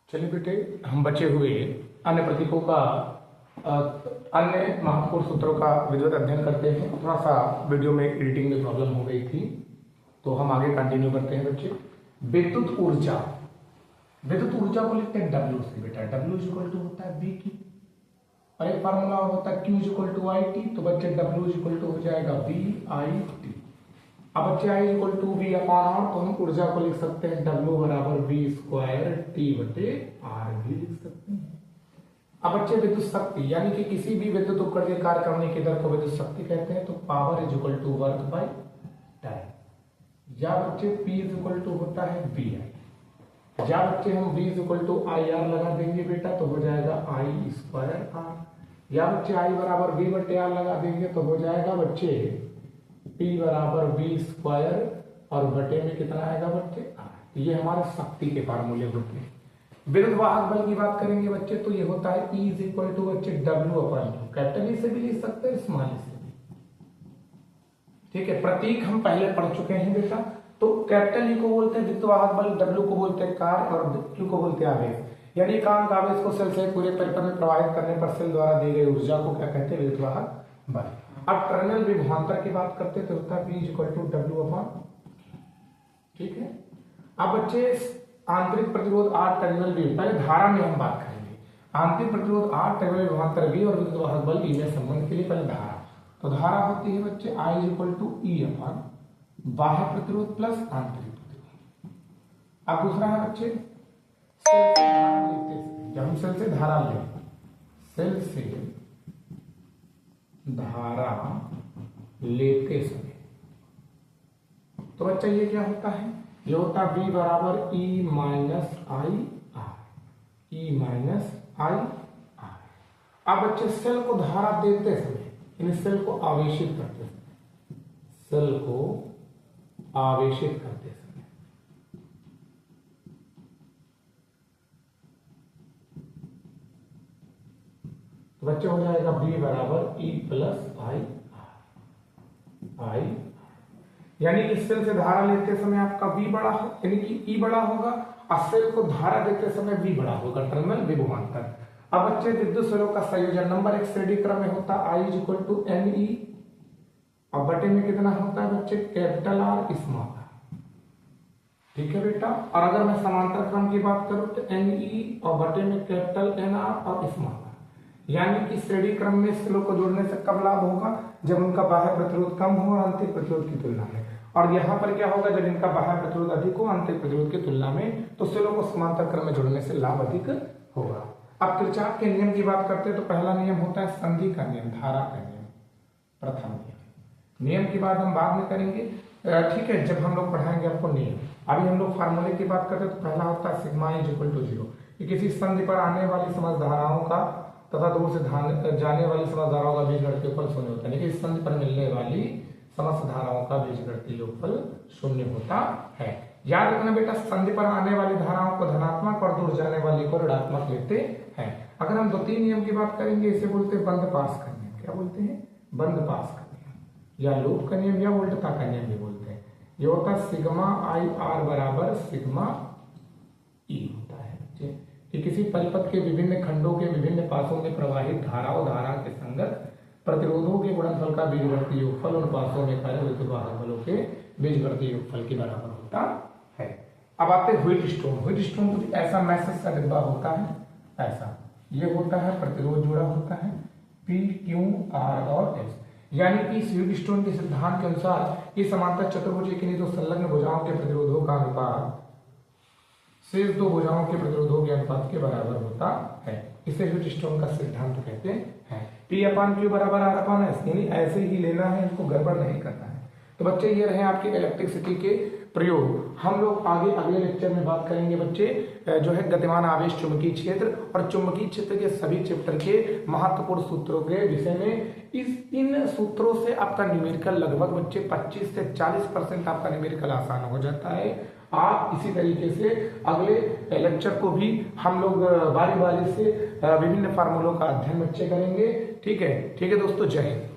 चलिए बेटे, हम बचे हुए अन्य प्रतीकों का अन्य महत्वपूर्ण सूत्रों का विधिवत अध्ययन करते हैं। थोड़ा सा वीडियो में एडिटिंग में प्रॉब्लम हो गई थी, तो हम आगे कंटिन्यू करते हैं बच्चे। विद्युत ऊर्जा, विद्युत ऊर्जा को लिखते हैं डब्ल्यू से बेटा। डब्ल्यू इक्वल टू होता है बी की, और एक फार्मूला होता है Q equal to I T. तो बच्चे डब्ल्यू इक्वल टू हो जाएगा बी आई टी। अब बच्चे I equal to V upon R, तो हम ऊर्जा को लिख सकते हैं डब्ल्यू बराबर वी स्क्वायर टी बटे आर भी लिख सकते हैं। अब बच्चे विद्युत शक्ति यानी कि किसी भी विद्युत उपकरण के कार्य करने की दर को विद्युत शक्ति कहते हैं। तो power is equal to work by time. या बच्चे P इज इक्वल टू होता है वी आई। या बच्चे हम V is equal to I R लगा देंगे बेटा, तो हो जाएगा आई स्क्वायर आर। या बच्चे I बराबर V बटे आर लगा देंगे, तो हो जाएगा बच्चे P बराबर वी स्क्वायर और बटे में कितना आएगा बच्चे आर। ये हमारे शक्ति के फार्मूले होते हैं। विद्युत वाहक बल की बात करेंगे बच्चे, तो ये होता है E इज इक्वल टू बच्चे W upon two. Capital E से भी लिख सकते हैं, स्मॉल E से भी। ठीक है, प्रतीक हम पहले पढ़ चुके हैं बेटा। तो कैपिटल E को बोलते हैं विद्युत वाहक बल, डब्ल्यू को बोलते हैं कार्य और Q को बोलते हैं आवेश। यानी एकांक आवेश को सेल से पूरे परिपथ में प्रवाहित करने पर सेल द्वारा दी गई ऊर्जा को क्या कहते हैं? विद्युत वाहक बल। अब टर्मिनल विभवांतर की बात करते हैं, तो होता है P is equal to W upon. ठीक है, अब बच्चे आंतरिक प्रतिरोध आर टर्मिनल वी, पहले धारा में हम बात करेंगे। आंतरिक प्रतिरोध आर टर्मिनल विभवांतर वी और विद्युत वाहक बल ई में संबंध के लिए पहले धारा। तो धारा होती है बच्चे I is equal to E upon बाह्य प्रतिरोध प्लस आंतरिक प्रतिरोध। अब दूसरा है बच्चे सेल से धारा लेते समय, जब हम सेल से धारा लें, सेल से धारा लेते समय, तो बच्चा ये क्या होता है? ये होता है V बराबर E minus I R. E minus I R. अब बच्चे सेल को धारा देते समय, यानी सेल को आवेशित करते समय, सेल को आवेशित करते समय, तो बच्चे हो जाएगा V बराबर ई प्लस आई आर। आई यानी इस सेल से धारा लेते समय आपका V बड़ा हो, यानी कि E बड़ा होगा, और सेल को धारा देते समय V बड़ा होगा, टर्मिनल विभवांतर। अब बच्चे विद्युत सेलों का संयोजन नंबर एक श्रेणी क्रम में होता है I is equal to n E, और बटे में कितना होता है बच्चे? Capital R small r. ठीक है बेटा, और अगर मैं समांतर क्रम की बात करूं तो एन ई और बटे में कैपिटल एन आर और स्मॉल आर। यानी कि श्रेणी क्रम में सेलों को जोड़ने से कब लाभ होगा? जब उनका बाह्य प्रतिरोध कम हो आंतरिक प्रतिरोध की तुलना में। और यहाँ पर क्या होगा? जब इनका बाह्य प्रतिरोध अधिक हो आंतरिक प्रतिरोध की तुलना में, तो सेलों को समांतर क्रम में जोड़ने से लाभ अधिक होगा। अब किरचॉफ के नियम की बात करते हैं, तो पहला नियम होता है संधि का नियम, धारा का नियम, प्रथम नियम की बात हम बाद में करेंगे। ठीक है, जब हम लोग पढ़ाएंगे आपको नियम। अभी हम लोग फार्मूले की बात करते हैं, तो पहला होता है सिग्मा इज इक्वल टू 0। ये किसी संधि पर आने वाली समस्त धाराओं का तथा दूर से जाने वाली समस्त धाराओं का बीजगणितीय योगफल शून्य होता है। लेकिन इस संधि पर मिलने वाली समस्त धाराओं का बीजगणितीय योगफल शून्य होता है। याद रखना बेटा, संधि पर आने वाली धाराओं को धनात्मक और दूर जाने वाली को ऋणात्मक लेते हैं। अगर हम द्वितीय नियम की बात करेंगे, इसे बोलते हैं बंद पास का नियम। क्या बोलते हैं? बंद पास का नियम, या लूप का नियम, या उल्टता का नियम भी बोलते हैं। ये होता है सिग्मा आई आर बराबर सिग्मा ई होता है कि किसी परिपथ के विभिन्न खंडों के विभिन्न पासों में प्रवाहित धाराओं धारा के संगत प्रतिरोधों के गुणनफल का बीजगणितीय योगफल उन पासों में कार्य विद्युत वाहक बलों के बीजगणितीय योगफल के बराबर होता है। अब आते हैं व्हीट स्टोन। व्हीट स्टोन कुछ ऐसा मैसेज का डिब्बा होता है, ऐसा ये होता है, प्रतिरोध जुड़ा होता है P Q R और S। यानी कि इस व्हीट स्टोन के सिद्धांत के अनुसार ये समांतर चतुर्भुज के दो संलग्न भुजाओं के प्रतिरोधों का अनुपात शेष दो भुजाओं के प्रतिरोधों के अनुपात के बराबर होता है। इसे व्हीट स्टोन का सिद्धांत कहते हैं। P अपॉन Q बराबर R अपॉन S, यानी ऐसे ही लेना है, इनको गड़बड़ नहीं करना है। तो बच्चे ये रहे आपके इलेक्ट्रिसिटी के प्रयोग। हम लोग आगे अगले लेक्चर में बात करेंगे बच्चे, जो है गतिमान आवेश चुंबकीय क्षेत्र और चुंबकीय क्षेत्र के सभी चैप्टर के महत्वपूर्ण सूत्रों के विषय में। इन सूत्रों से आपका न्यूमेरिकल लगभग बच्चे 25 से 40% आपका न्यूमेरिकल आसान हो जाता है। आप इसी तरीके से अगले लेक्चर को भी हम लोग बारी बारी से विभिन्न फार्मूलों का अध्ययन बच्चे करेंगे। ठीक है दोस्तों, जय हिंद।